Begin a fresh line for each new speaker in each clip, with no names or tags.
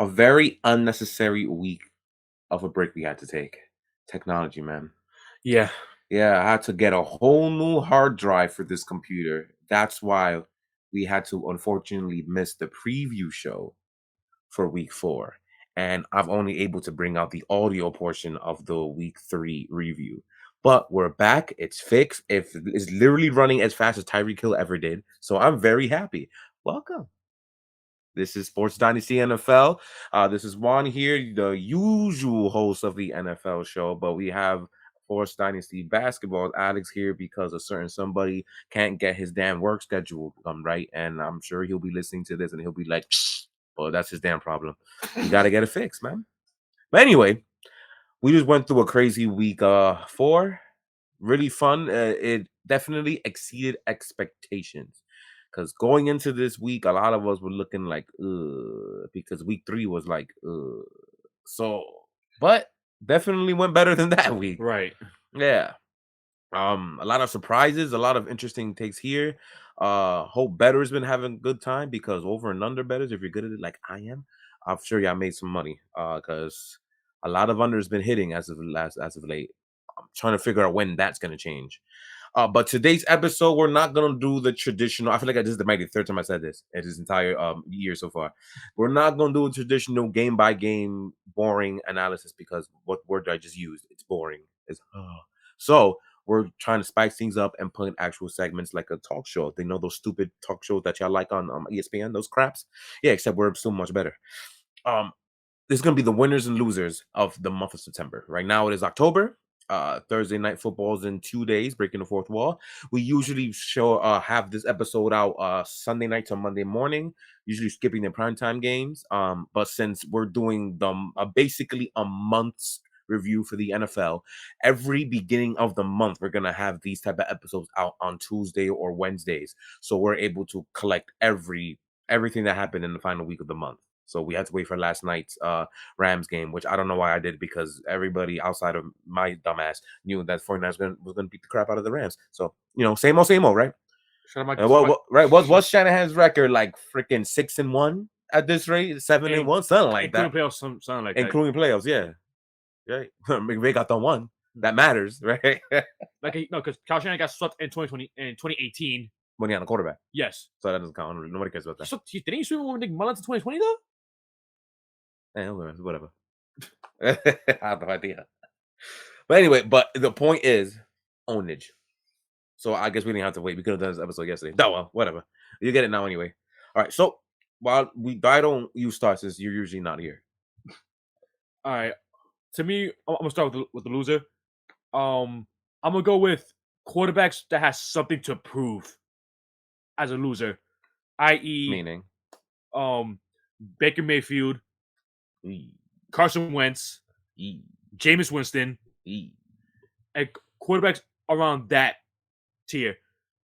A very unnecessary week of a break we had to take. Technology, man.
Yeah.
Yeah, I had to get a whole new hard drive for this computer. That's why we had to unfortunately miss the preview show for week 4. And I'm only able to bring out the audio portion of the week 3 review. But we're back. It's fixed. It's literally running as fast as Tyreek Hill ever did. So I'm very happy. Welcome. This is Sports Dynasty NFL. This is Juan here, the usual host of the NFL show, but we have Sports Dynasty Basketball Alex here because a certain somebody can't get his damn work schedule right, and I'm sure he'll be listening to this and he'll be like, "Well, that's his damn problem. You got to get it fixed, man." But anyway, we just went through a crazy week 4. Really fun. It definitely exceeded expectations. Because going into this week, a lot of us were looking like, because week 3 was like, so, but definitely went better than that week.
Right.
Yeah. A lot of surprises, a lot of interesting takes here. Hope Better's been having a good time because over and under betters, if you're good at it like I am, I'm sure y'all made some money. Because a lot of unders been hitting as of late. I'm trying to figure out when that's gonna change. But today's episode, we're not gonna do the traditional. I feel like this is the third time I said this in this entire year so far. We're not gonna do a traditional game by game boring analysis because what word I just used, it's boring. So we're trying to spice things up and put in actual segments like a talk show. They know those stupid talk shows that y'all like on ESPN, those craps. Yeah, except we're so much better. This is gonna be the winners and losers of the month of September. Right now it is October. Thursday night football's in 2 days, breaking the fourth wall. We usually have this episode out Sunday night to Monday morning, usually skipping the primetime games. But since we're doing basically a month's review for the NFL, every beginning of the month we're gonna have these type of episodes out on Tuesday or Wednesdays, so we're able to collect everything that happened in the final week of the month. So we had to wait for last night's Rams game, which I don't know why I did because everybody outside of my dumbass knew that 49ers was going to beat the crap out of the Rams. So, same old, right? What's Shanahan's record? Like freaking 6-1 at this rate, 7-1, something like that.
Including playoffs, something like
including
that.
Playoffs, yeah. Right. McVay got the one. That matters, right?
Because Kyle Shanahan got swept in 2018.
When he on the quarterback.
Yes.
So that doesn't count. Nobody cares about that.
So didn't he sweep with Nick Mullins in 2020 though?
Whatever. I have no idea. But anyway, the point is ownage. So I guess we didn't have to wait. We could have done this episode yesterday. Oh, well, whatever. You get it now anyway. All right. So while I don't use start since you're usually not here.
All right. To me, I'm gonna start with the loser. I'm gonna go with quarterbacks that has something to prove as a loser, i.e.,
meaning,
Baker Mayfield, Carson Wentz, Jameis Winston, and quarterbacks around that tier,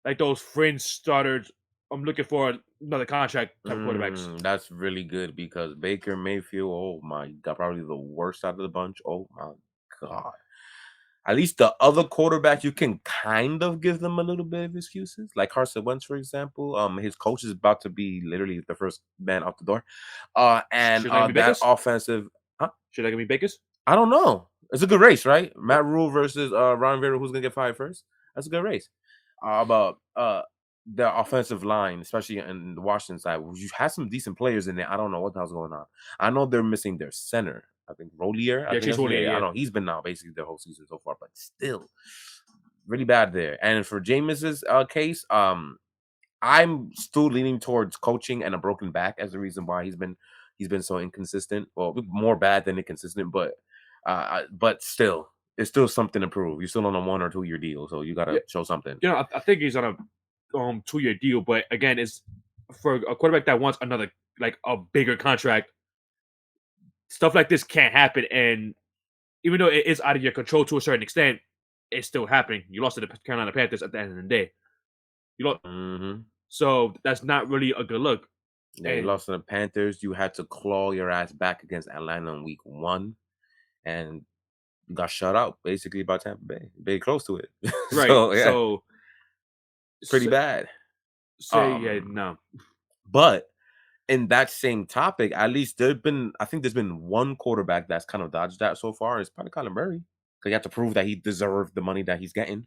like those fringe starters. I'm looking for another contract type quarterbacks.
That's really good because Baker Mayfield, oh my God, probably the worst out of the bunch. Oh my God. At least the other quarterback, you can kind of give them a little bit of excuses. Like Carson Wentz, for example. His coach is about to be literally the first man out the door. And that offensive... Huh?
Should I give me Baker's?
I don't know. It's a good race, right? Matt Rule versus Ron Rivera. Who's going to get fired first? That's a good race. About the offensive line, especially in the Washington side, you had some decent players in there. I don't know what the hell's going on. I know they're missing their center. I think Rolier. I don't know. He's been out basically the whole season so far, but still really bad there. And for Jameis's case, I'm still leaning towards coaching and a broken back as the reason why he's been so inconsistent. Well, more bad than inconsistent, but still, it's still something to prove. You're still on a 1 or 2 year deal, so you gotta show something.
I think he's on a 2 year deal, but again, it's for a quarterback that wants another a bigger contract. Stuff like this can't happen, and even though it is out of your control to a certain extent, it's still happening. You lost to the Carolina Panthers at the end of the day. You lost, so that's not really a good look.
Yeah, you lost to the Panthers. You had to claw your ass back against Atlanta in week 1, and you got shut out basically by Tampa Bay. Very close to it,
right? So
pretty bad.
No.
But in that same topic, at least I think there's been one quarterback that's kind of dodged that so far. It's probably Kyler Murray because you have to prove that he deserved the money that he's getting.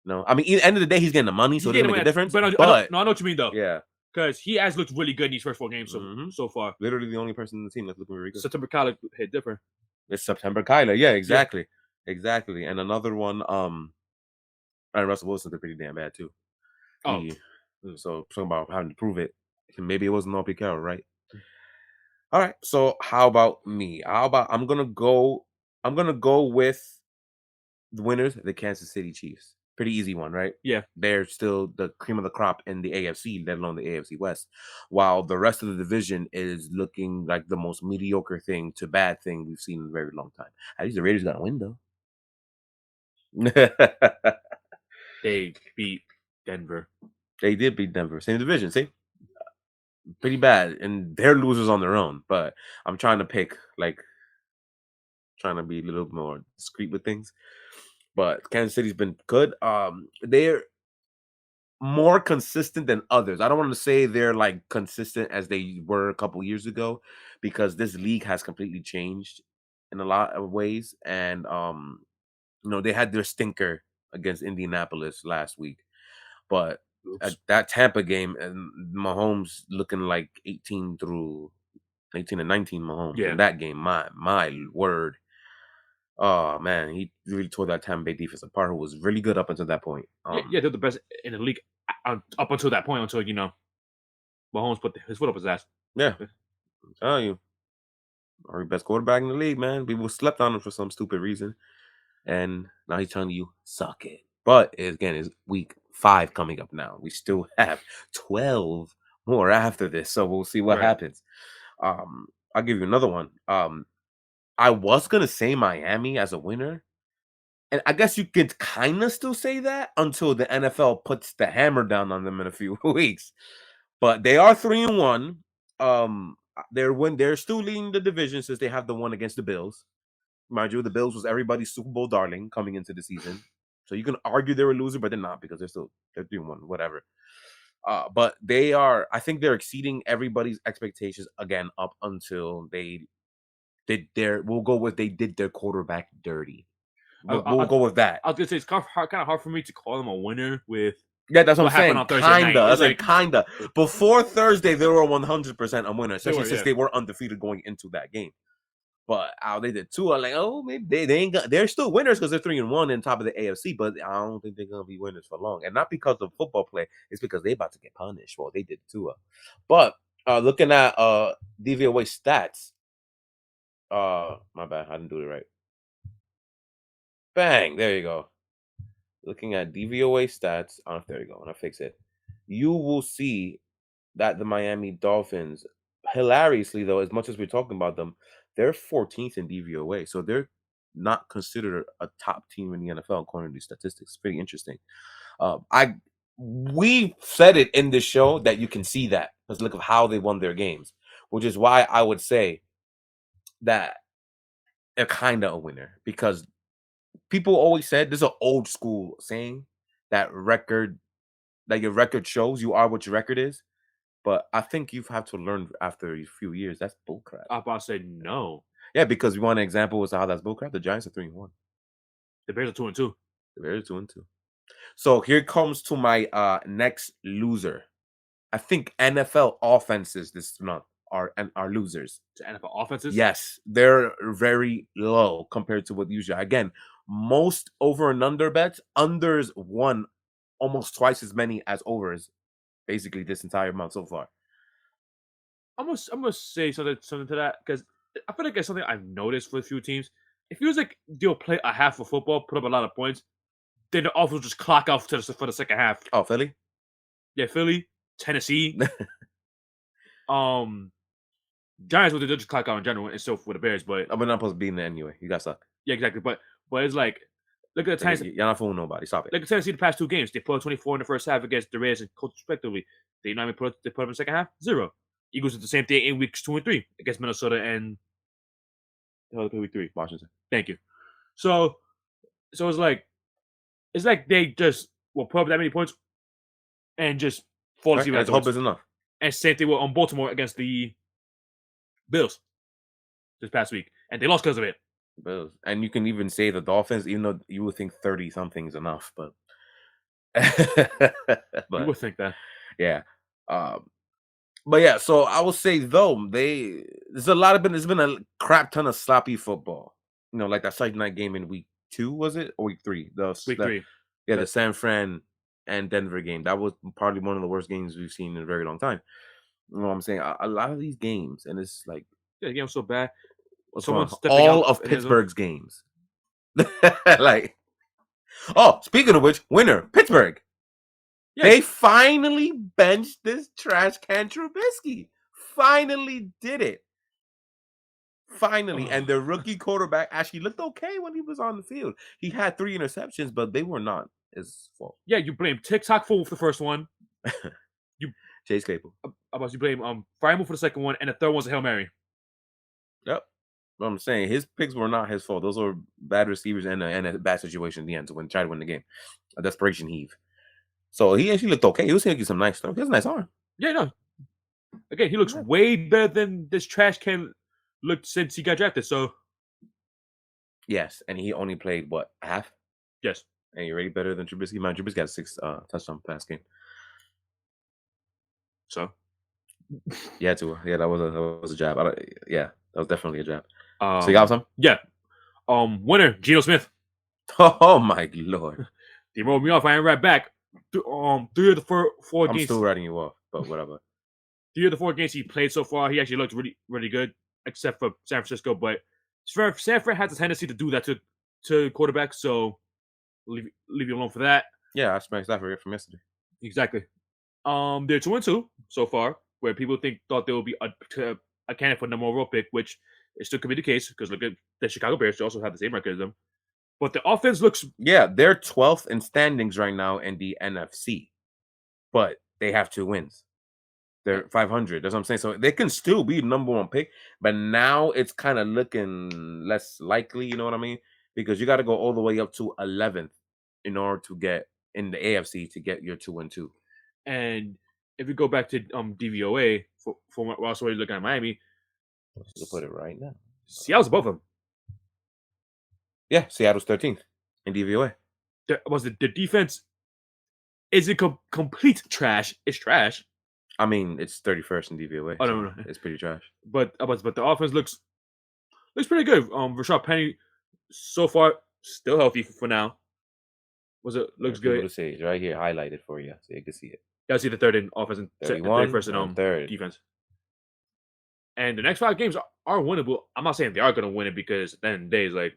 No, I mean, at the end of the day, he's getting the money, so
He's
it doesn't
getting
make a
away,
difference.
but I know,
But
no, I know what you mean though,
yeah,
because he has looked really good in these first 4 games
hmm
so far.
literally the only person in the team that's looking very good.
September College hit different.
It's September Kyler. Yeah,
Yeah.
exactly, exactly. And another one, and Russell Wilson did pretty damn bad too.
Oh,
So talking about having to prove it. Maybe it wasn't all Pete Carroll, right? All right. So how about me? How about I'm gonna go with the winners, the Kansas City Chiefs. Pretty easy one, right?
yeah.
They're still the cream of the crop in the AFC, let alone the AFC West. While the rest of the division is looking like the most mediocre thing to bad thing we've seen in a very long time. At least the Raiders got a win though.
They beat Denver.
They did beat Denver. Same division, see? Pretty bad. And they're losers on their own. But I'm trying to pick, trying to be a little more discreet with things. But Kansas City's been good. They're more consistent than others. I don't want to say they're like consistent as they were a couple years ago because this league has completely changed in a lot of ways. And they had their stinker against Indianapolis last week. But
Oops.
at that Tampa game and Mahomes looking like 18 and 19 Mahomes
Yeah.
in that game. My word. Oh man, he really tore that Tampa Bay defense apart, who was really good up until that point.
Yeah, they're the best in the league up until that point. Until Mahomes put his foot up his ass.
Yeah, I'm telling you, our best quarterback in the league, man. People slept on him for some stupid reason, and now he's telling you suck it. But again, it's week 5 coming up now. We still have 12 more after this, so we'll see what
Right.
happens. I'll give you another one. I was gonna say Miami as a winner, and I guess you could kind of still say that until the NFL puts the hammer down on them in a few weeks. But they are 3-1. They're still leading the division since they have the one against the Bills. Mind you, the Bills was everybody's Super Bowl darling coming into the season. So you can argue they're a loser, but they're not because they're 3-1, whatever. But I think they're exceeding everybody's expectations again up until they we'll go with they did their quarterback dirty. We'll go with that.
I was gonna say it's kind of hard for me to call them a winner with
Yeah, that's what I'm
happened
saying.
on Thursday night.
Kinda.
It's
That's like kinda. Before Thursday, they were 100% a winner, especially since they were undefeated going into that game. But how they did too, I'm like, oh, maybe they ain't got. They're still winners because they're 3-1 in top of the AFC, but I don't think they're gonna be winners for long. And not because of football play, it's because they about to get punished. Well, they did too. But looking at DVOA stats, my bad, I didn't do it right. Bang, there you go. Looking at DVOA stats, there you go, and I fix it. You will see that the Miami Dolphins, hilariously though, as much as we're talking about them, they're 14th in DVOA, so they're not considered a top team in the NFL according to these statistics. Pretty interesting. We said it in this show that you can see that because look at how they won their games, which is why I would say that they're kind of a winner because people always said this is an old school saying that your record shows you are what your record is. But I think you have to learn after a few years. That's bullcrap.
I about to say no.
Yeah, because you want an example as to how that's bullcrap. The Giants are 3-1.
The Bears are 2-2.
The Bears are 2-2. So here comes to my next loser. I think NFL offenses this month are losers.
To NFL offenses?
Yes, they're very low compared to what usually. Again, most over and under bets, unders won almost twice as many as overs, basically this entire month so far.
I'm gonna say something to that because I feel like it's something I've noticed for a few teams. It feels like they'll play a half of football, put up a lot of points, then the offense will just clock out for the second half.
Oh, Philly?
Yeah, Philly, Tennessee, Giants will just clock out in general, and so for the Bears. But
I'm not supposed to be in there anyway. You guys suck.
yeah, exactly. But it's like look at the Tennessee.
You're not fooling nobody. Stop it.
Look at Tennessee the past 2 games. They put up 24 in the first half against the Raiders and Colts respectively. They put up in the second half 0. Eagles did the same thing in weeks 2 and 3 against Minnesota and week 3
Washington.
Thank you. So it's like they just will put up that many points and just fall asleep.
Right? Hope is enough.
And same thing with Baltimore against the Bills this past week, and they lost because of it.
Bills. And you can even say the Dolphins, even though you would think 30 something's enough, but
You
but
would think that.
yeah. Um, but yeah, so I will say though, there's been a crap ton of sloppy football. Like that Sunday night game in week 2, was it? Or week 3?
Week 3.
The San Fran and Denver game. That was probably one of the worst games we've seen in a very long time. You know what I'm saying? A lot of these games, and it's like,
Yeah, the game was so bad.
what's
Someone
wrong?
stepping
All
out
of
in the zone.
Pittsburgh's games. Like, oh, speaking of which, winner, Pittsburgh.
Yes.
They finally benched this trash can Trubisky. Finally did it. Finally. And the rookie quarterback actually looked okay when he was on the field. He had 3 interceptions, but they were not his fault.
Yeah, you blame TikTok for the first one. You
Chase Claypool.
you blame Frymouth for the second one, and the third one's a Hail Mary.
Yep. What I'm saying, his picks were not his fault. Those were bad receivers and a bad situation in the end to try to win the game. A desperation heave. So he actually looked okay. He was hitting some nice stuff. He has a nice arm.
Yeah, no. Again, he looks way better than this trash can looked since he got drafted. So
Yes, and he only played what, half?
yes.
And you're already better than Trubisky. Man, Trubisky got 6 touchdown pass game.
So
Yeah, too. Yeah, that was a jab. Yeah, that was definitely a jab.
so
So you got some?
Yeah. Winner, Geno Smith.
Oh my lord.
They rolled me off. I ain't right back. 3 of the 4
I'm
games.
still writing you off, but whatever.
3 of the 4 games he played so far, he actually looked really, really good, except for San Francisco. But San Fran has a tendency to do that to quarterbacks, so leave you alone for that.
Yeah, I smacked that from yesterday.
Exactly. They're 2-2 so far, where people thought they would be a candidate for number 1 overall pick, which it still could be the case because look at the Chicago Bears; they also have the same record as them. But the offense looks
Yeah, they're 12th in standings right now in the NFC, but they have 2 wins. They're 500. That's what I'm saying. So they can still be the number 1 pick, but now it's kind of looking less likely. You know what I mean? Because you got to go all the way up to 11th in order to get in the AFC to get your 2-2.
And if we go back to DVOA for what else we're looking at Miami,
You'll put it right now.
Seattle's above them.
Yeah, Seattle's 13th in DVOA.
The defense isn't complete trash. It's trash.
I mean, it's 31st in DVOA.
Oh,
so
no.
It's pretty trash.
But the offense looks pretty good. Rashad Penny so far still healthy for now. Looks good.
To see right here, highlighted for you, so you can see it.
Yeah, I see the third in offense and 31st in
third
defense. And the next 5 games are winnable. I'm not saying they are going to win it because at the end of the day, it's like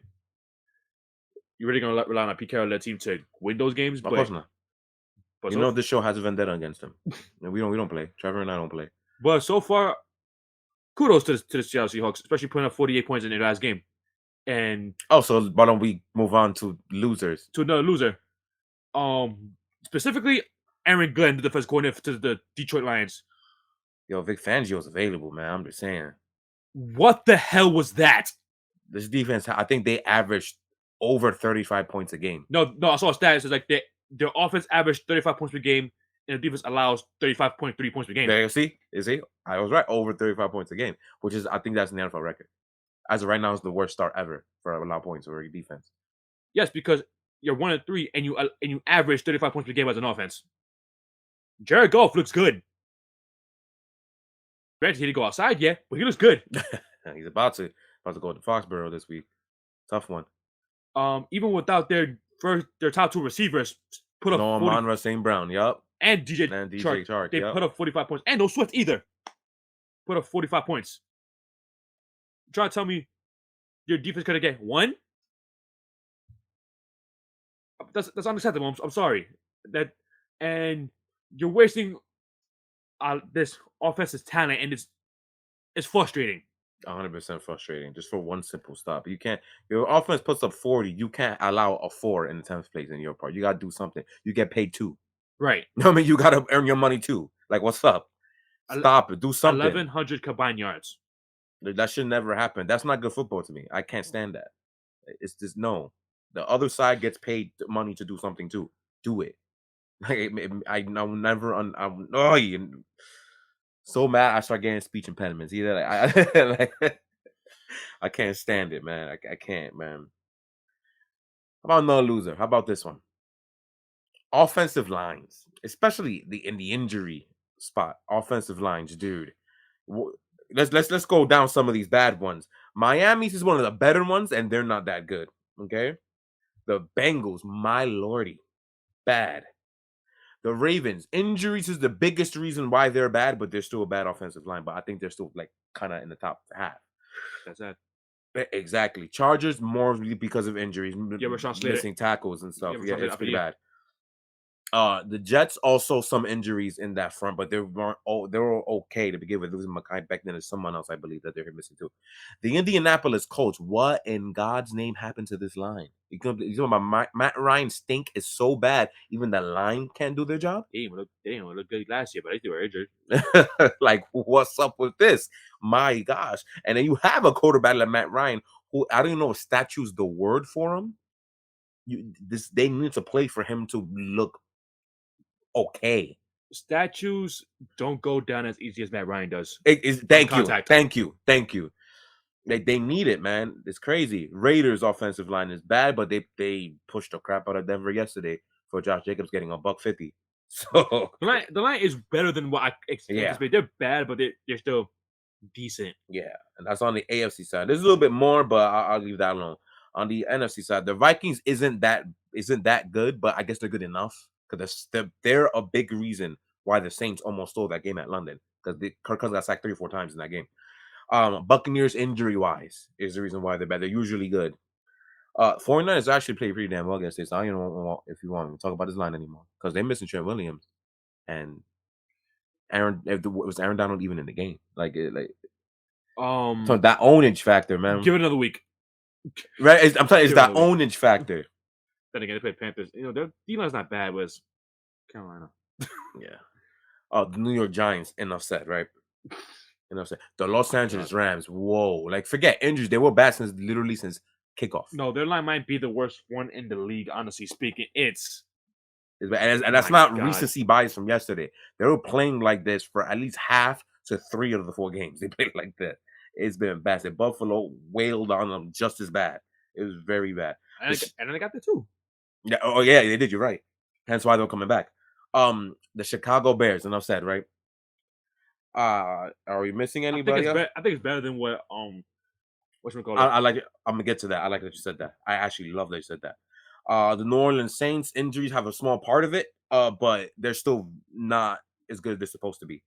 you're really going to rely on a Pete Carroll-led team to win those games.
Of course not.
But
you know this show has a vendetta against them. And we don't play. Trevor and I don't play.
But so far, kudos to the Seattle Seahawks, especially putting up 48 points in their last game. And
so why don't we move on to losers?
To another loser. Specifically, Aaron Glenn, the defense coordinator to the Detroit Lions.
Yo, Vic Fangio's available, man. I'm just saying.
What the hell was that?
This defense, I think they averaged over 35 points a game.
No, I saw a stat. It's like their offense averaged 35 points per game, and the defense allows 35.3 points per game.
There you see? I was right. Over 35 points a game, which is, I think that's an NFL record. As of right now, it's the worst start ever for allowed points for a defense.
Yes, because you're 1-3 and you average 35 points per game as an offense. Jared Goff looks good. Granted, he didn't go outside yet, but he looks good.
He's about to go to Foxborough this week. Tough one.
Even without their top 2 receivers, put up
Amon-Ra St. Brown, yup.
And DJ Chark. They put up 45 points. And no Swift either. Put up 45 points. You trying to tell me your defense could get 1? That's unacceptable. I'm sorry. And you're wasting this offensive talent, and it's frustrating.
100% frustrating. Just for one simple stop. You can't. Your offense puts up 40. You can't allow a 4 in the 10th place in your part. You gotta do something. You get paid 2.
Right.
I mean, you gotta earn your money too. Like, what's up? Stop it. Do something.
1,100 combined yards.
That should never happen. That's not good football to me. I can't stand that. It's just no. The other side gets paid money to do something too. Do it. Like I never. So mad I start getting speech impediments. Either like I can't stand it, man. I can't, man. How about another loser? How about this one? Offensive lines, especially in the injury spot. Offensive lines, dude. W- let's go down some of these bad ones. Miami's is one of the better ones, and they're not that good. Okay, the Bengals, my lordy, bad. The Ravens, injuries is the biggest reason why they're bad, but they're still a bad offensive line. But I think they're still like kind of in the top half.
That's that.
Exactly. Chargers more because of injuries,
Yeah, Rashawn Slater.
missing tackles and
Yeah,
stuff. Yeah,
Rashawn Slater
it's
out for the
pretty
year.
bad. The Jets also some injuries in that front, but they weren't. Oh, they were okay to begin with. Losing Makai back then, there's someone else I believe that they're missing too. The Indianapolis Colts. What in God's name happened to this line? You talking about Matt Ryan stink is so bad, even the line can't do their job.
They didn't look good last year, but they were injured.
Like, what's up with this? My gosh! And then you have a quarterback like Matt Ryan, who I don't even know if statue's the word for him. They need to play for him to look okay.
Statues don't go down as easy as Matt Ryan does.
Thank you,
Contact.
thank you, thank you. They need it, man. It's crazy. Raiders offensive line is bad, but they pushed the crap out of Denver yesterday for Josh Jacobs getting a $150. So
The line is better than what I
yeah,
anticipated. They're bad, but they're still decent.
yeah, and that's on the AFC side. There's a little bit more, but I'll leave that alone. On the NFC side, the Vikings isn't that good, but I guess they're good enough because they're a big reason why the Saints almost stole that game at London because Kirk Cousins got sacked 3 or 4 times in that game. Buccaneers injury wise is the reason why they're bad. They're usually good. 49ers actually play pretty damn well against this. I don't even want if you want to talk about this line anymore because they're missing Trent Williams and was Aaron Donald even in the game? So that ownage factor, man.
Give it another week.
Right? I'm telling you, it's that ownage factor.
Then again, they play Panthers. Their D-line's not bad, but it's Carolina.
Yeah. Oh, the New York Giants, enough said, right? Enough said. The Los Angeles Rams, whoa. Like, forget injuries. They were bad since kickoff.
No, their line might be the worst one in the league, honestly speaking.
And that's not recency bias from yesterday. They were playing like this for at least half to 3 of the 4 games. They played like that. It's been bad. Buffalo wailed on them just as bad. It was very bad.
And they got the 2.
Yeah. Oh, yeah, they did. You're right. Hence why they're coming back. The Chicago Bears, enough said, right? Are we missing anybody else?
I think it's better than what whatchamacallit.
I like it. I'm gonna get to that. I like that you said that. I actually love that you said that. The New Orleans Saints injuries have a small part of it, but they're still not as good as they're supposed to be.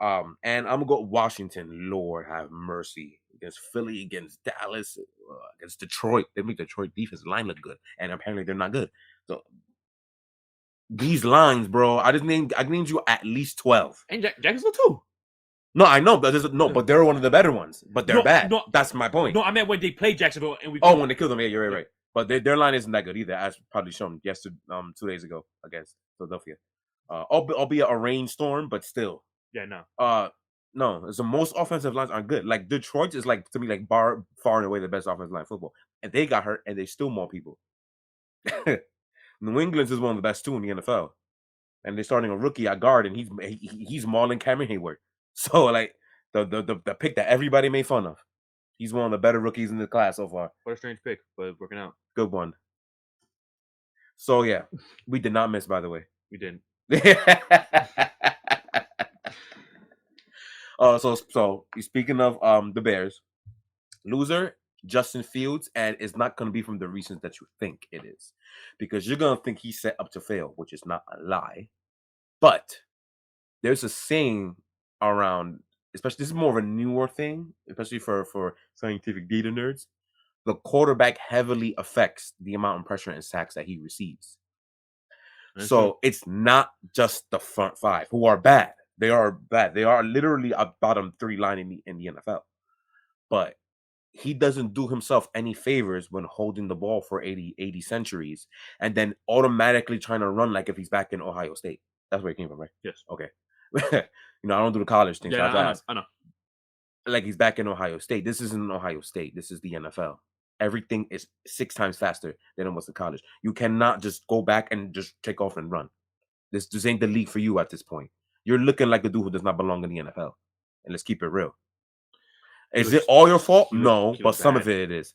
And I'm gonna go Washington. Lord have mercy against Philly, against Dallas, against Detroit. They make Detroit defense line look good, and apparently they're not good. So these lines, bro, I named you at least 12.
And Jacksonville too.
No, I know, but they're one of the better ones. But they're bad. No, that's my point.
No, I meant when they played Jacksonville and we.
Oh, when they killed them, yeah, you're right. But their line isn't that good either, as probably shown 2 days ago against Philadelphia. Albeit a rainstorm, but still.
Yeah, no.
No, the most offensive lines aren't good. Like Detroit is like to me like far and away the best offensive line in football, and they got hurt, and they still more people. New England's is one of the best too in the NFL, and they're starting a rookie at guard, and he's mauling Cameron Hayward. So like the pick that everybody made fun of, he's one of the better rookies in the class so far.
What a strange pick, but working out.
Good one. So yeah, we did not miss, by the way.
We didn't.
So speaking of the Bears, loser Justin Fields, and it's not going to be from the reasons that you think it is, because you're going to think he's set up to fail, which is not a lie. But there's a saying around, especially this is more of a newer thing, especially for scientific data nerds. The quarterback heavily affects the amount of pressure and sacks that he receives. So it's not just the front 5 who are bad. They are bad. They are literally a bottom 3 line in the NFL. But he doesn't do himself any favors when holding the ball for 80 centuries and then automatically trying to run like if he's back in Ohio State. That's where he came from, right?
Yes.
Okay. I don't do the college thing.
Yeah, I know.
Like he's back in Ohio State. This isn't Ohio State. This is the NFL. Everything is 6 times faster than it was in college. You cannot just go back and just take off and run. This ain't the league for you at this point. you're looking like a dude who does not belong in the NFL. And let's keep it real.
He
Is it
looks
all your fault? No,
he
but
looks
some of
bad.
it is.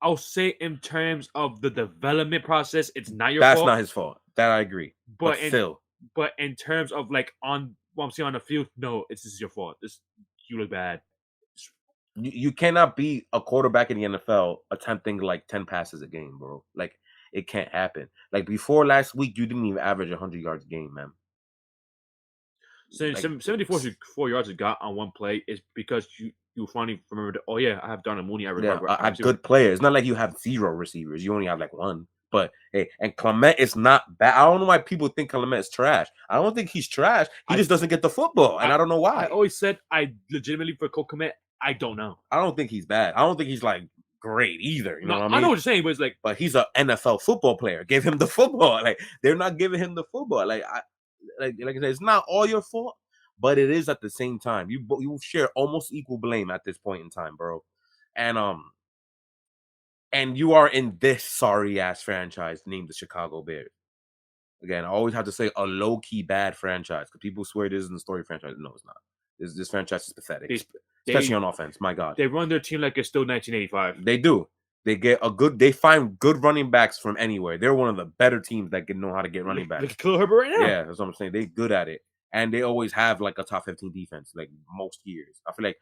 I'll say in terms of the development process, it's not your
That's
fault.
not his fault. That I agree. But
But
still,
in terms of like on what I'm seeing on the field, no, this is your fault. You look bad.
you cannot be a quarterback in the NFL attempting like 10 passes a game, bro. Like it can't happen. Like before last week, you didn't even average 100 yards a game, man.
So
Like
74 yards you got on one play is because you finally remembered. Oh yeah, I have Darnell Mooney. I
yeah,
remember.
a good player. It's not like you have zero receivers. You only have like one. But hey, and Clement is not bad. I don't know why people think Clement is trash. I don't think he's trash. He just doesn't get the football, and I don't know
I
why.
always said I legitimately for Cole Kmet. I don't know.
I don't think he's bad. I don't think he's like great either. You know
No,
what I
I know
mean?
what you're saying, but it's like,
But he's an NFL football player. Give him the football. Like they're not giving him the football. Like I said, it's not all your fault, but it is at the same time. You share almost equal blame at this point in time, bro. And and you are in this sorry ass franchise named the Chicago Bears. Again, I always have to say a low key bad franchise because people swear this isn't a story franchise. No, it's not. This franchise is pathetic, especially
they
on offense. My God,
they run their team like it's still 1985.
they do. They get a good. They find good running backs from anywhere. They're one of the better teams that can know how to get running
Look
backs.
at Khalil Herbert right now.
Yeah, that's what I'm saying. They're good at it, and they always have like a top 15 defense. Like most years, I feel like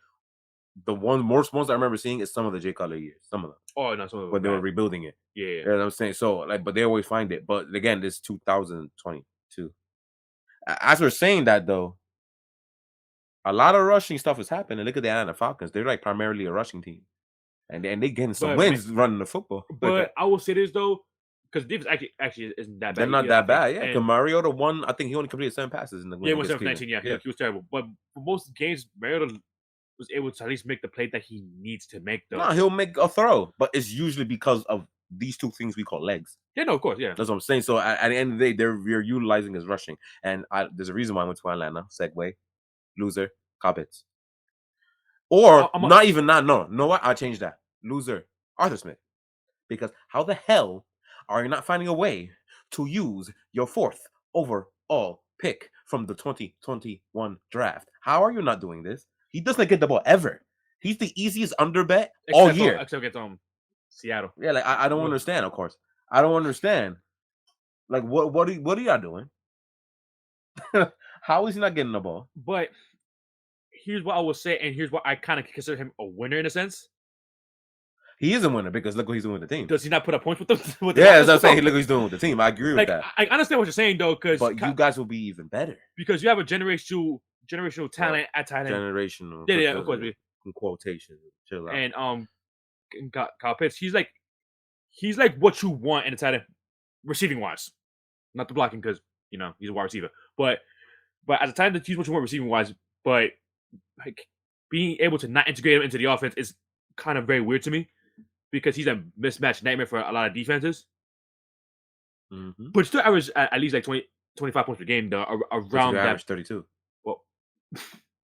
the most ones I remember seeing is some of the Jay Cutler years. Some of them
Oh no, some of
when
them
they were
bad.
rebuilding it.
Yeah,
You know what I'm saying? So like, but they always find it. But again, this 2022. As we're saying that though, a lot of rushing stuff is happening. Look at the Atlanta Falcons. They're like primarily a rushing team. And they getting some
but
wins running the football.
I will say this though, because defense actually isn't that
They're
bad.
not that bad. Yeah.
And
Mariota won. I think he only completed 7 passes in the
yeah,
win
he went
against
7
Cleveland.
19. Yeah,
Yeah.
he was terrible. But for most games, Mariota was able to at least make the play that he needs to make. Though.
No, he'll make a throw, but it's usually because of these two things we call legs.
Yeah, no, of course, yeah.
That's what I'm saying. So at the end of the day, you're utilizing his rushing. And there's a reason why I went to Atlanta. Segue, loser, Cobbits. Or not even that. No, know what? I'll change that. Loser, Arthur Smith. Because how the hell are you not finding a way to use your 4th overall pick from the 2021 draft? How are you not doing this? He doesn't get the ball ever. He's the easiest underbet all year.
Except against Seattle.
Yeah, like I don't understand. Of course, I don't understand. Like what are y'all doing? How is he not getting the ball?
But here's what I will say, and here's what I kind of consider him a winner in a sense.
He is a winner because look what he's doing with the team.
Does he not put up points with them?
Yeah, as I'm saying, look what he's doing with the team. I agree with that.
I understand what you're saying though,
but you guys will be even better
because you have a generational talent at tight end.
Generational,
yeah, of course.
In quotation, chill out.
And Kyle Pitts, he's like what you want in a tight end, receiving wise, not the blocking because he's a wide receiver, but as a tight end, he's what you want receiving wise. But like being able to not integrate him into the offense is kind of very weird to me because he's a mismatch nightmare for a lot of defenses.
Mm-hmm.
But still average at least like 20, 25 points per game, though, around that.
Average 32.
Well,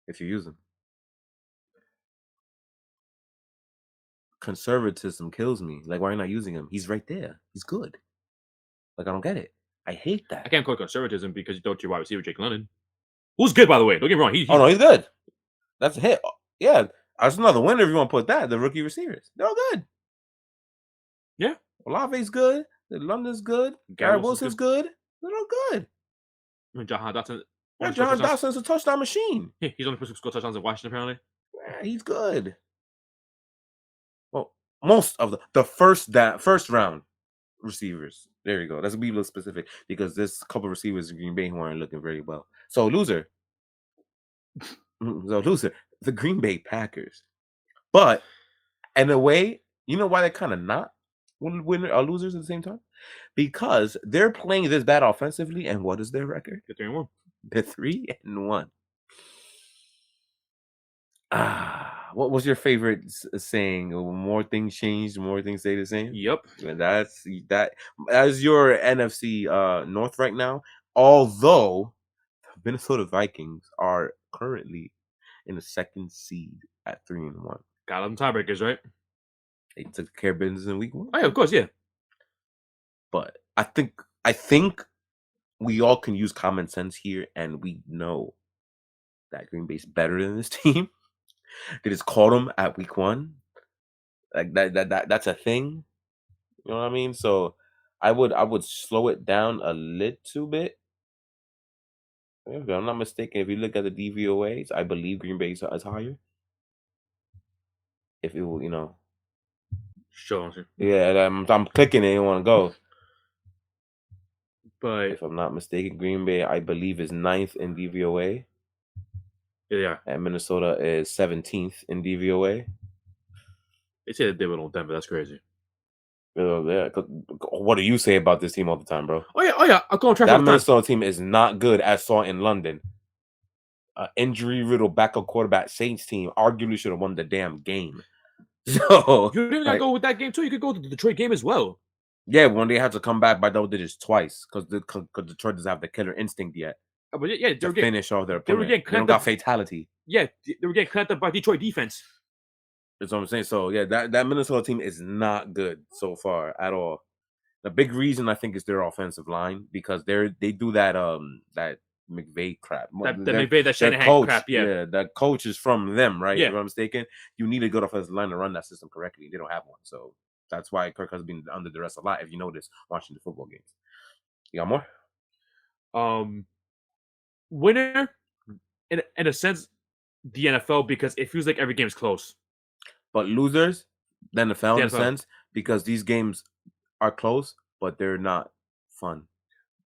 if you use him. Conservatism kills me. Like, why are you not using him? He's right there. He's good. Like, I don't get it. I hate that.
I can't call it conservatism because you throw to your wide receiver, Jake London. Who's good, by the way. Don't get me wrong.
Oh, no, he's good. That's a hit. Yeah, that's another winner if you want to put that. The rookie receivers. They're all good.
Yeah.
Olave's good. London's good. Garrett Wilson's good. They're all good.
Jahan Dotson.
Yeah, Jahan Dotson's a touchdown machine.
Yeah, he's only supposed to score touchdowns in Washington, apparently.
Yeah, he's good. Well, most of the first round receivers. There you go. Let's be a little specific because there's a couple of receivers in Green Bay who aren't looking very well. So loser. The Green Bay Packers. But in a way, you know why they're kind of not winners or losers at the same time? Because they're playing this bad offensively, and what is their record?
They're 3-1.
They're 3-1. What was your favorite saying? More things change, more things stay the same.
Yep.
And that's your NFC North right now. Although the Minnesota Vikings are currently in the 2nd seed at 3-1.
Got them tiebreakers, right?
They took care of business in week 1.
Oh yeah, of course, yeah.
But I think we all can use common sense here, and we know that Green Bay's better than this team. They just caught them at week 1. Like that's a thing. You know what I mean? So I would slow it down a little bit. If I'm not mistaken, if you look at the DVOAs, I believe Green Bay is higher. If it will,
Sure.
yeah, I'm clicking it. You want to go?
But
If I'm not mistaken, Green Bay I believe is ninth in DVOA,
yeah,
and Minnesota is 17th in DVOA.
they say that they would on Denver. That's crazy.
Yeah, what do you say about this team all the time, bro?
Oh yeah, I call him trash all
That
the time.
Minnesota team is not good, as saw in London. Injury-riddled backup quarterback Saints team arguably should have won the damn game. So,
You didn't gotta
like,
go with that game too. You could go to the Detroit game as well.
yeah, when they had to come back by double digits twice because Detroit doesn't have the killer instinct yet
But yeah,
to finish off their
they were
opponent.
getting
They don't
clamped
got
up.
fatality.
Yeah, they were getting clamped up by Detroit defense.
That's what I'm saying. So yeah, that Minnesota team is not good so far at all. The big reason I think is their offensive line because they do that McVay crap.
That McVay, that
Their
Shanahan
coach,
crap. Yeah,
yeah, that coach is from them, right? If
yeah.
I'm mistaken, you need a good offensive line to run that system correctly. They don't have one, so that's why Kirk has been under duress a lot. If you notice watching the football games, you got more.
Winner in a sense, the NFL because it feels like every game is close.
But losers, then the NFL
The
in a
NFL
sense because these games are close, but they're not fun.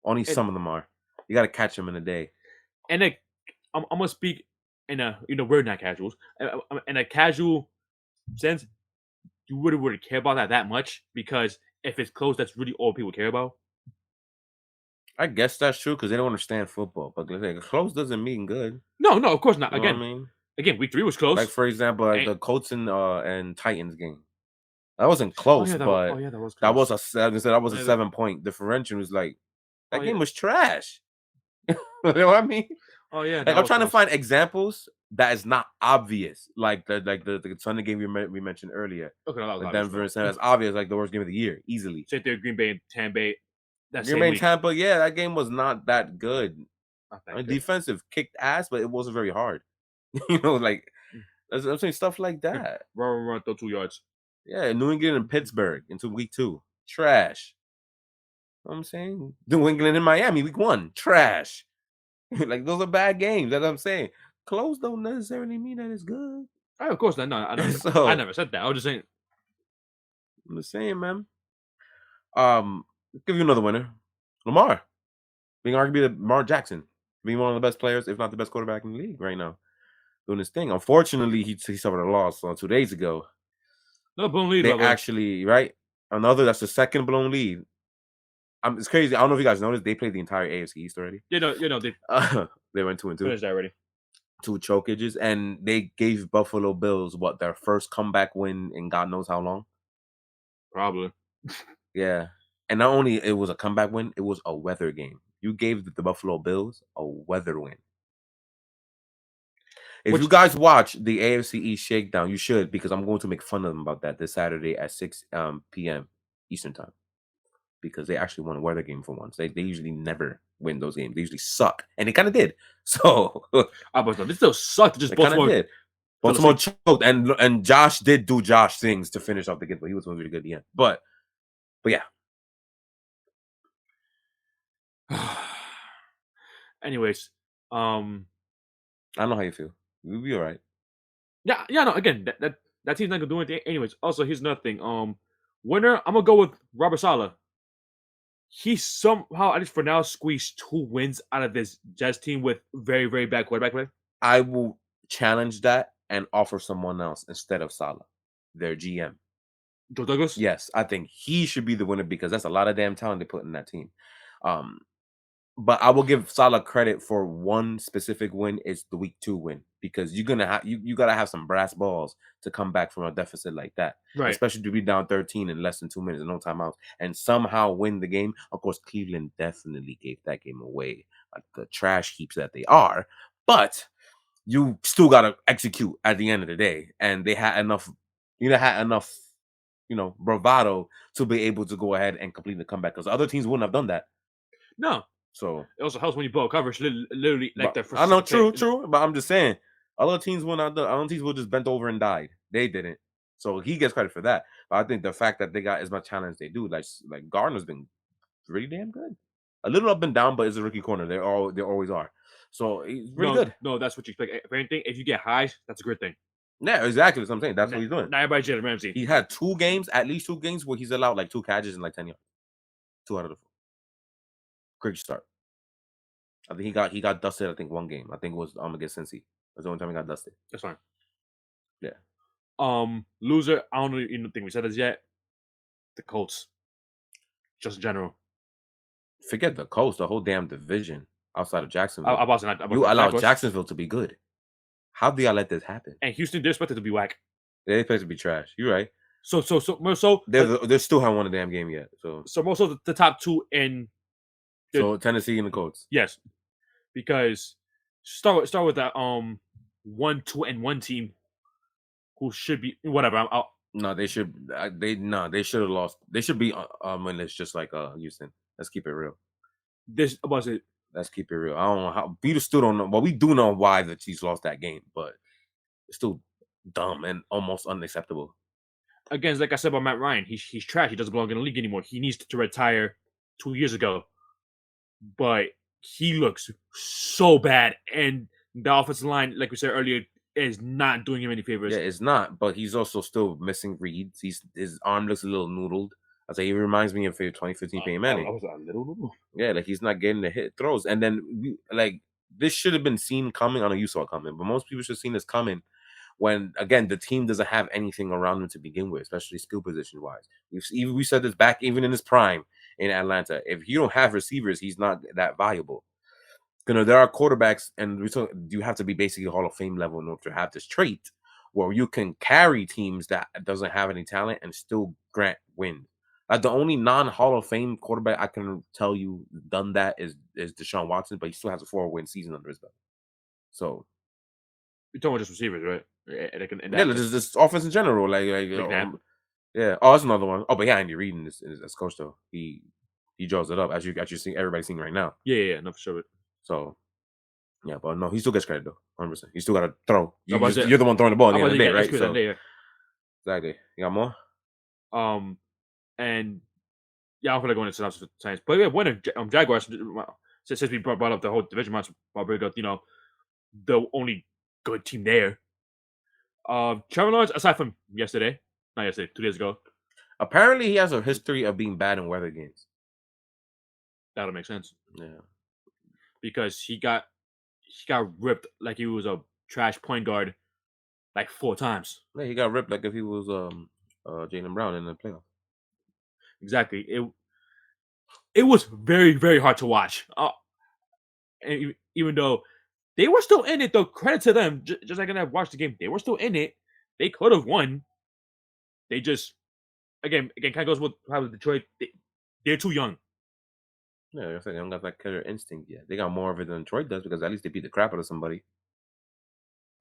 Only
and
some of them are. You got to catch them in a day.
and I'm gonna speak in a we're not casuals. In a casual sense, you wouldn't care about that much because if it's close, that's really all people care about.
I guess that's true because they don't understand football. But like, close doesn't mean good.
No, no, of course not.
You know what I mean?
Again, week 3 was
Like
close.
for example, like
And,
the Colts and Titans game. That wasn't close,
oh
but
yeah, that was
that was
close.
that was
Oh
a
yeah,
7 point differential. It was like
oh
that game
yeah,
was trash. You know what I mean?
oh yeah,
Like
that
I'm
was
trying to
close.
find examples that is not obvious, like the Sunday game we mentioned earlier,
Okay, that was
the
obvious
Denver
though.
and San. That's obvious, like the worst game of the year, easily.
Same thing, Green Bay and Tampa Bay that
Green
same
Bay and
week.
Tampa, yeah, that game was not that good.
Not
I
that
mean,
good.
defensive kicked ass, but it wasn't very hard. Like I'm saying stuff like that.
Run, throw 2 yards.
Yeah, New England and Pittsburgh into week 2, trash. You know what I'm saying New England and Miami week 1, trash. Like those are bad games. That's what I'm saying. Close don't necessarily mean that it's good.
Of course, no, I
So
never said that. I was just saying.
I'm just saying, man. Give you another winner, Lamar. Being arguably Lamar Jackson, being one of the best players, if not the best quarterback in the league right now, doing his thing. Unfortunately, he suffered a loss 2 days ago.
No, blown lead,
They
by the way.
actually that's the second blown lead. It's crazy. I don't know if you guys noticed. They played the entire AFC East already.
They
They went 2-2,
finished that already.
2 chokages, and they gave Buffalo Bills their first comeback win in God knows how long.
Probably.
Yeah, and not only it was a comeback win, it was a weather game. You gave the Buffalo Bills a weather win. If you
Which
guys watch the AFC East shakedown, you should because I'm going to make fun of them about that this Saturday at 6 p.m. Eastern time because they actually won a weather game for once. They usually never win those games. They usually suck, and they kind of did. So
I was this still sucked. Just
they kind of
Baltimore
did.
fell
Baltimore
asleep.
choked, and Josh did do Josh things to finish off the game, but he was really good at the end. But yeah,
Anyways,
I don't know how you feel. You'll be all right.
yeah. No, again, that team's not gonna do anything. Anyways, also here's another thing. Winner, I'm gonna go with Robert Saleh. He somehow, at least for now, squeezed 2 wins out of this Jets team with very, very bad quarterback play.
I will challenge that and offer someone else instead of Salah, their GM.
Joe Douglas.
Yes, I think he should be the winner because that's a lot of damn talent they put in that team. Um, but I will give Salah credit for one specific win. It's the week 2 win because you're gonna have you gotta have some brass balls to come back from a deficit like that,
Right.
especially to be down 13 in less than 2 minutes and no timeouts and somehow win the game. Of course, Cleveland definitely gave that game away, like the trash heaps that they are. But you still gotta execute at the end of the day, and they had enough. Had enough bravado to be able to go ahead and complete the comeback because other teams wouldn't have done that.
No.
So,
It also helps when you blow coverage. Literally, like
but
the
I know,
first
true, true. But I'm just saying, other teams will not. Other teams will just bent over and died. They didn't. So he gets credit for that. But I think the fact that they got as much talent as they do, like Gardner's been really damn good. A little up and down, but it's a rookie corner. They always are. So he's really
No,
good.
no, that's what you expect. If anything, if you get highs, that's a good thing.
Yeah, exactly. That's what I'm saying. That's what he's doing.
Not everybody's Jalen Ramsey.
He had 2 games, at least 2 games, where he's allowed like 2 catches and like 10 yards. 2 out of the 4. Great start. I think he got dusted. I think 1 game. I think it was against Cincy. That's the only time he got dusted.
That's fine.
Yeah.
Loser. I don't even think we said this yet. The Colts, just in general.
Forget the coast, the whole damn division outside of
I
Jacksonville.
was not.
You allowed
Jaguars.
Jacksonville to be good. How do y'all let this happen?
And Houston, they're expected to be whack.
They expect to be trash. You're right.
More so,
They still haven't won a damn game yet.
so more so the top two in.
So Tennessee and the Colts.
Yes, because start with that 1, 2, and 1 team who should be whatever.
No, they should. They should have lost. They should be winless, just like Houston. Let's keep it real.
This was it.
Let's keep it real. I don't know how. We still don't know. Well, we do know why the Chiefs lost that game, but it's still dumb and almost unacceptable.
Again, like I said about Matt Ryan, he's trash. He doesn't belong in the league anymore. He needs to retire 2 years ago. But he looks so bad, and the offensive line, like we said earlier, is not doing him any favors.
Yeah, it's not. But he's also still missing reads. His arm looks a little noodled. I say he reminds me of 2015 Peyton Manning.
I was a little.
Yeah, like he's not getting the hit throws. And then this should have been seen coming. I know you saw it coming, but most people should have seen this coming when again the team doesn't have anything around him to begin with, especially skill position wise. We said this back even in his prime in Atlanta. If you don't have receivers, he's not that valuable. You know, there are quarterbacks, and you have to be basically Hall of Fame level in order to have this trait where you can carry teams that doesn't have any talent and still grant wins. Like the only non-Hall of Fame quarterback I can tell you done that is Deshaun Watson, but he still has a 4-win season under his belt. So
You're talking about just receivers, right?
yeah, just offense in general, yeah. Oh, that's another one. Oh, but yeah, Andy Reid as coach though. He draws it up as you see everybody seeing right now.
Yeah, no, for sure.
So yeah, but no, he still gets credit though, 100%. You still got to throw. You're the one throwing the ball at the end of the day, right? So, exactly. You got more?
And yeah, I'm gonna go into synopsis science, but yeah, when Jaguars, since we brought up the whole division match, the only good team there. Trevor Lawrence, aside from not yesterday, 2 days ago.
Apparently, he has a history of being bad in weather games.
That'll make sense.
Yeah,
because he got ripped like he was a trash point guard like 4 times.
Yeah, he got ripped like if he was Jaylen Brown in the playoffs.
Exactly. It was very, very hard to watch. And even though they were still in it, though, credit to them. Just like I watched the game, they were still in it. They could have won. They just again kind of goes with how Detroit. They're too young.
Yeah, like I said, they don't got that killer instinct yet. They got more of it than Detroit does because at least they beat the crap out of somebody.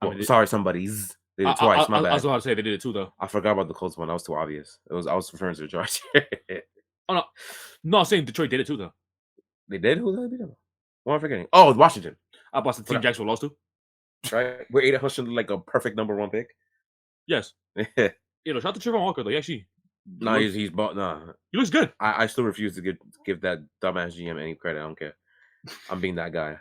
Somebody's. They did it twice. My bad.
I was about to say they did it too, though.
I forgot about the Colts one. That was too obvious. I was referring to the Chargers.
Oh no, I'm saying Detroit did it too, though.
They did? Who did they beat them? What am I forgetting? Oh, Washington.
I about the team Jacksonville lost to.
Right, we're 800 like a perfect number 1 pick.
Yes. Shout out to Trevor Walker though. He actually.
No, he's bought. No,
he looks good.
I still refuse to give that dumbass GM any credit. I don't care. I'm being that guy.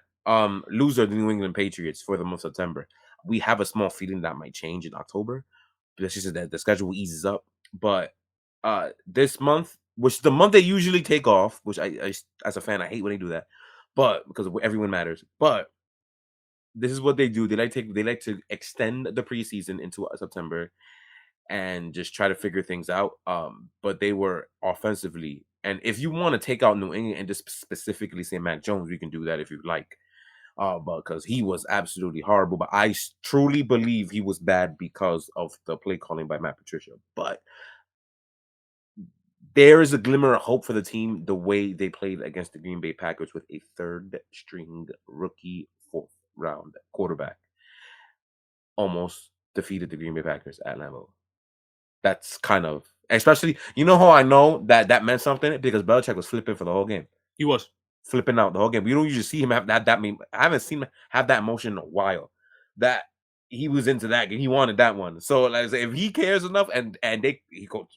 Loser the New England Patriots for the month of September. We have a small feeling that might change in October. But she said that the schedule eases up. But this month, which is the month they usually take off, which I as a fan I hate when they do that, but because everyone matters. But this is what they do. They like to extend the preseason into September and just try to figure things out. But they were offensively, and if you want to take out New England and just specifically say Mac Jones, we can do that if you like. Because he was absolutely horrible. But I truly believe he was bad because of the play calling by Matt Patricia. But there is a glimmer of hope for the team the way they played against the Green Bay Packers with a 3rd-string rookie 4th-round quarterback. Almost defeated the Green Bay Packers at Lambeau. That's kind of, especially, you know how I know that meant something? Because Belichick was flipping for the whole game.
He was.
flipping out the whole game. We don't usually see him have that meme. I haven't seen him have that emotion in a while. That he was into that game. He wanted that one. So like I say, if he cares enough and he coach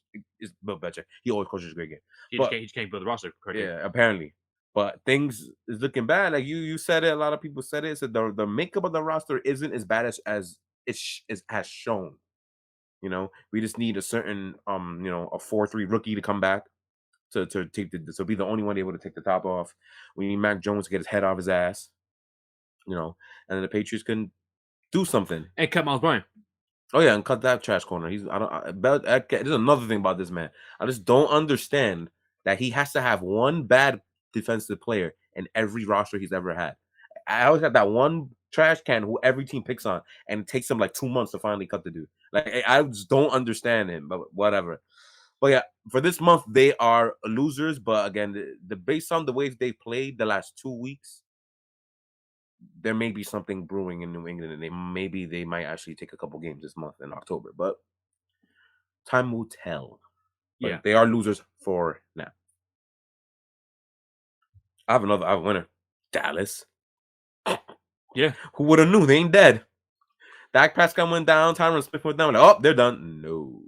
is Bill Belichick. He always coaches a great game. But
He just can't build the roster correctly.
yeah, apparently. But things is looking bad. Like you said it. A lot of people said it. Said the makeup of the roster isn't as bad as it has shown. You know, we just need a certain a 4-3 rookie to come back to take be the only one able to take the top off. We need Mac Jones to get his head off his ass. You know, and then the Patriots can do something.
And cut Miles Bryant.
Oh yeah, and cut that trash corner. There's another thing about this man. I just don't understand that he has to have one bad defensive player in every roster he's ever had. I always have that one trash can who every team picks on, and it takes him like 2 months to finally cut the dude. Like I just don't understand him, but whatever. But yeah, for this month they are losers. But again, the based on the way they played the last 2 weeks, there may be something brewing in New England, and they might actually take a couple games this month in October. But time will tell. But
Yeah.
they are losers for now. I have a winner. Dallas.
Yeah.
Who would have knew? They ain't dead. Dak Prescott went down. Tyron Smith went down. Like, oh, they're done. No.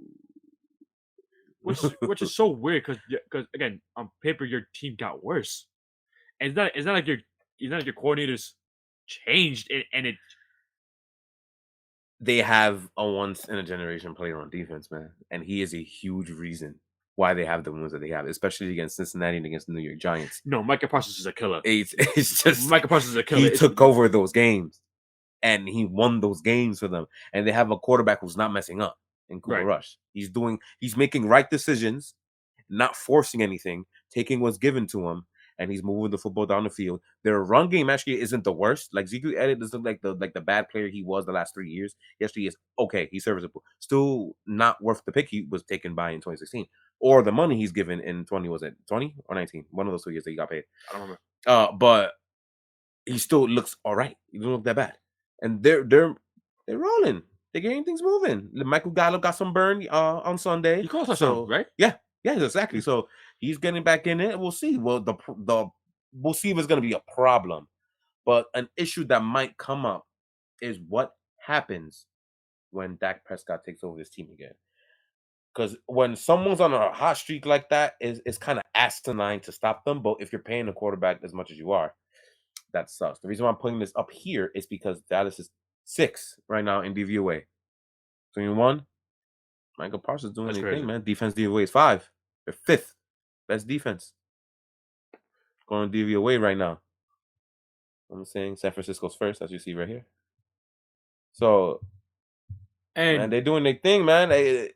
Which is so weird because again, on paper your team got worse. And it's not like your coordinators changed and it
They have a once in a generation player on defense, man. And he is a huge reason why they have the wins that they have, especially against Cincinnati and against the New York Giants.
No, Micah Parsons is a killer.
It's just
Micah Parsons is a killer.
He took over those games and he won those games for them. And they have a quarterback who's not messing up in Cooper Rush. He's making right decisions, not forcing anything, taking what's given to him, and he's moving the football down the field. Their run game actually isn't the worst. Like Ezekiel Elliott doesn't look like the bad player he was the last 3 years. He actually is okay. He's serviceable. Still not worth the pick he was taken by in 2016 or the money he's given in 20. Was it 20 or 19? One of those 2 years that he got paid.
I don't remember.
But he still looks all right. He doesn't look that bad, and they're rolling. They're getting things moving. Michael Gallup got some burn on Sunday.
He calls us right?
Yeah, exactly. So he's getting back in it. We'll see. Well, we'll see if it's going to be a problem, but an issue that might come up is what happens when Dak Prescott takes over this team again. Because when someone's on a hot streak like that, it's kind of asinine to stop them. But if you're paying the quarterback as much as you are, that sucks. The reason why I'm putting this up here is because Dallas is 6 right now in DVOA. 21. Michael Parsons doing anything, man. Defense DVOA is 5. They're 5th best defense. Going DVOA right now. I'm saying San Francisco's first, as you see right here. So, man, they're doing their thing, man.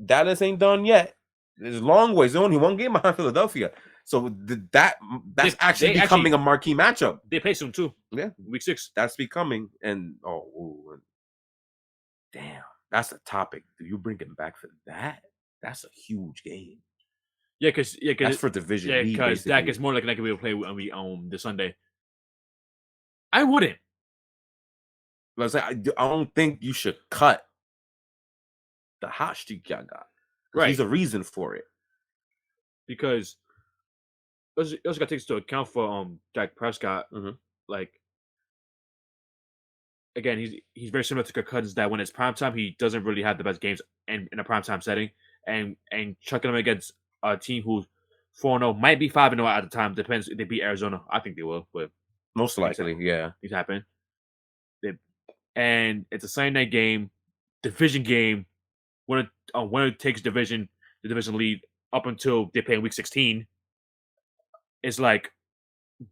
Dallas ain't done yet. There's a long ways. There's only one game behind Philadelphia. So that's actually becoming a marquee matchup.
They play soon too.
Yeah,
week 6.
That's becoming, and damn, that's a topic. Do you bring him back for that? That's a huge game.
Yeah, because
that's for division.
Yeah, because Dak is more like not gonna be able to play on this Sunday. I wouldn't.
Let's say I don't think you should cut the hot streak y'all got. Right, he's a reason for it.
Because you also got to take into account for Dak Prescott.
Mm-hmm.
Like again, he's very similar to Kirk Cousins. That when it's prime time, he doesn't really have the best games in a prime time setting, and chucking him against a team who's 4-0 might be 5-0 at the time. Depends if they beat Arizona. I think they will, but
most likely, yeah,
it's happened. And it's a Sunday night game, division game. When it takes the division lead up until they play in week 16, it's like,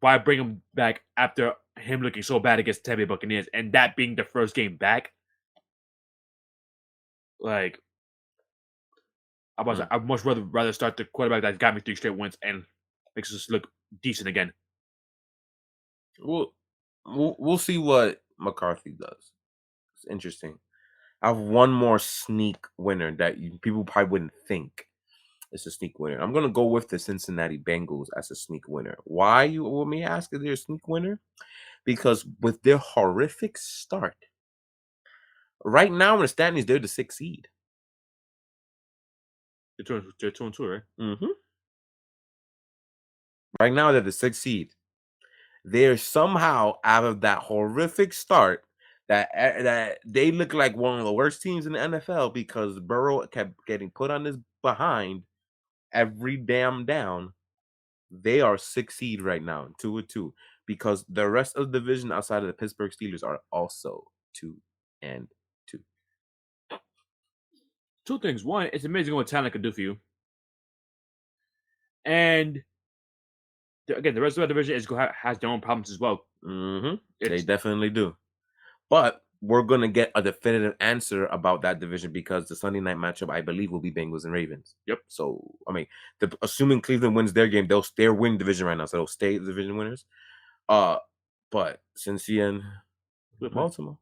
why bring him back after him looking so bad against Tampa Bay Buccaneers and that being the first game back? Like, I'd much rather start the quarterback that got me 3 straight wins and makes us look decent again.
We'll see what McCarthy does. It's interesting. I have one more sneak winner that people probably wouldn't think is a sneak winner. I'm gonna go with the Cincinnati Bengals as a sneak winner. Why, you will me ask, is there a sneak winner? Because with their horrific start, right now in the standings, they're the 6th seed.
They're 2-2, right?
Mm-hmm. Right now, they're the 6th seed. they're somehow out of that horrific start that they look like one of the worst teams in the NFL because Burrow kept getting put on his behind every damn down. They are 6 seed right now, 2-2, because the rest of the division outside of the Pittsburgh Steelers are also 2-2.
Two things. One, it's amazing what talent can do for you. And again, the rest of the division has their own problems as well.
They definitely do. But we're gonna get a definitive answer about that division because the Sunday night matchup, I believe, will be Bengals and Ravens.
Yep.
So I mean, assuming Cleveland wins their game, they're winning division right now, so they'll stay division winners. But Cincy and Baltimore,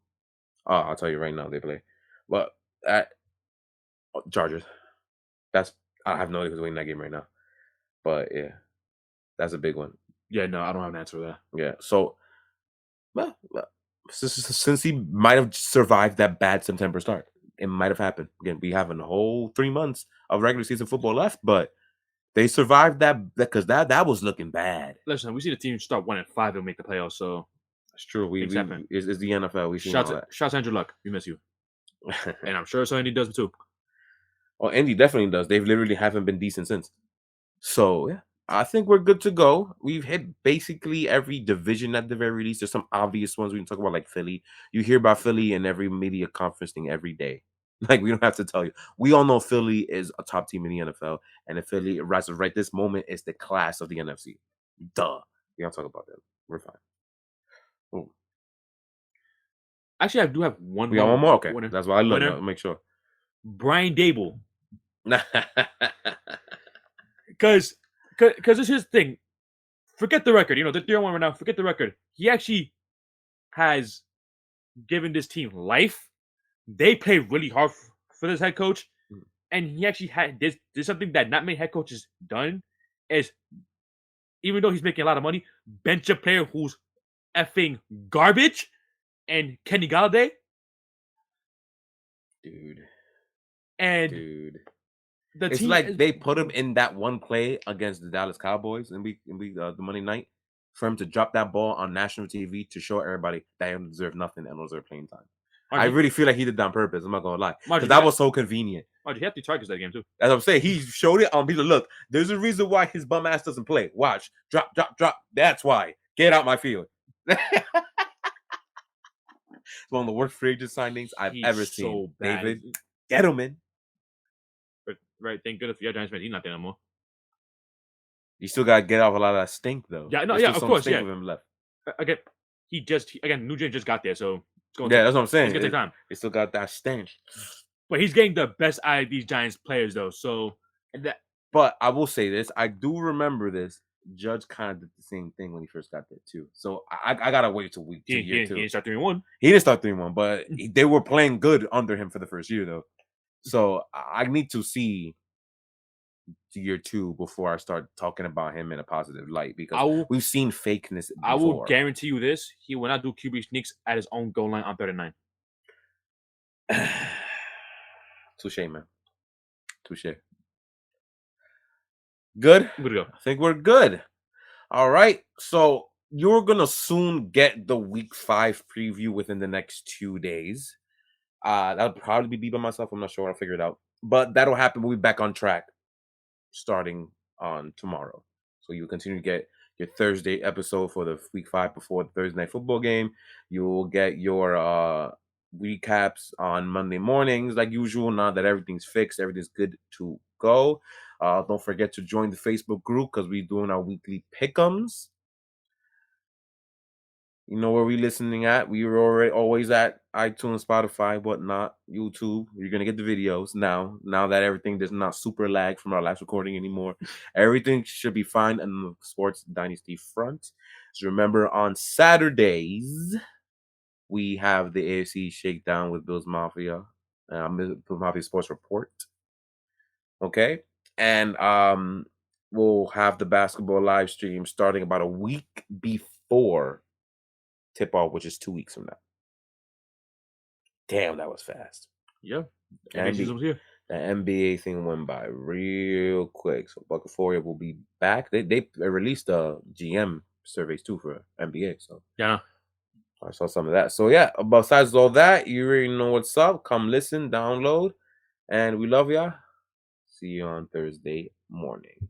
I'll tell you right now, they play. But at Chargers, I have no idea who's winning that game right now. But yeah, that's a big one.
Yeah, no, I don't have an answer to that.
Yeah, so well, since he might have survived that bad September start, it might have happened. Again, we have a whole 3 months of regular season football left, but they survived that because that was looking bad.
Listen, we see the team start 1-5 and make the playoffs, so
that's true. It's the NFL. We see
all that. Shouts Andrew Luck. We miss you, and I'm sure Andy does too.
Oh, Andy definitely does. They've literally haven't been decent since. So yeah, I think we're good to go. We've hit basically every division at the very least. There's some obvious ones we can talk about, like Philly. You hear about Philly in every media conference thing every day. Like, we don't have to tell you. We all know Philly is a top team in the NFL, and if Philly right this moment is the class of the NFC. Duh. We don't talk about that. We're fine. Ooh.
Actually, I do have one.
We got one more. Okay, that's why I love it. Make sure.
Brian Dable. Because this is his thing. Forget the record. They're 3-1 right now. Forget the record. He actually has given this team life. They play really hard for this head coach. And he actually had there's something that not many head coaches done is, even though he's making a lot of money, bench a player who's effing garbage and Kenny Galladay.
Dude.
It's
like they put him in that one play against the Dallas Cowboys and the Monday night for him to drop that ball on national TV to show everybody that he don't deserve nothing and don't deserve playing time. I really feel like he did that on purpose. I'm not gonna lie, because that was so convenient.
He had 3 targets that game too.
As I'm saying, he showed it on people. Look, there's a reason why his bum ass doesn't play. Watch, drop. That's why. Get out my field. It's one of the worst free agent signings I've ever seen. Bad. David Gettleman.
Right, thank goodness for your Giants fan. He's not there no more.
You still gotta get off a lot of that stink, though.
Yeah, no, yeah, of course, yeah.
With him left.
Again, Nugent just got there, so
that's what I'm saying.
It's gonna take time.
He still got that stench.
But he's getting the best out of these Giants players, though.
But I will say this: I do remember this. Judge kind of did the same thing when he first got there too. So I gotta wait till week 2, year 2.
He didn't start 3-1.
He didn't start 3-1, but they were playing good under him for the first year, though. So I need to see year 2 before I start talking about him in a positive light, because we've seen fakeness before.
I will guarantee you this: he will not do QB sneaks at his own goal line on 39.
Touche, man. Touche. Good?
Good to go.
I think we're good. All right. So you're going to soon get the week 5 preview within the next 2 days. That'll probably be by myself. I'm not sure. I'll figure it out. But that'll happen. We'll be back on track starting on tomorrow. So you'll continue to get your Thursday episode for the week 5 before the Thursday night football game. You'll get your recaps on Monday mornings like usual. Now that everything's fixed, everything's good to go. Don't forget to join the Facebook group because we're doing our weekly pick'ems. You know where we listening at. We were always at iTunes, Spotify, whatnot, YouTube. You're gonna get the videos now. Now that everything does not super lag from our last recording anymore, everything should be fine on the Sports Dynasty front. So remember, on Saturdays we have the AFC Shakedown with Bills Mafia, Bills Mafia Sports Report. Okay, and we'll have the basketball live stream starting about a week before tip-off, which is 2 weeks from now. Damn, that was fast.
Yeah.
The NBA thing went by real quick. So Buck Euphoria will be back. They released a GM surveys too for NBA. So
Yeah.
I saw some of that. So yeah, besides all that, you already know what's up. Come listen, download, and we love y'all. See you on Thursday morning.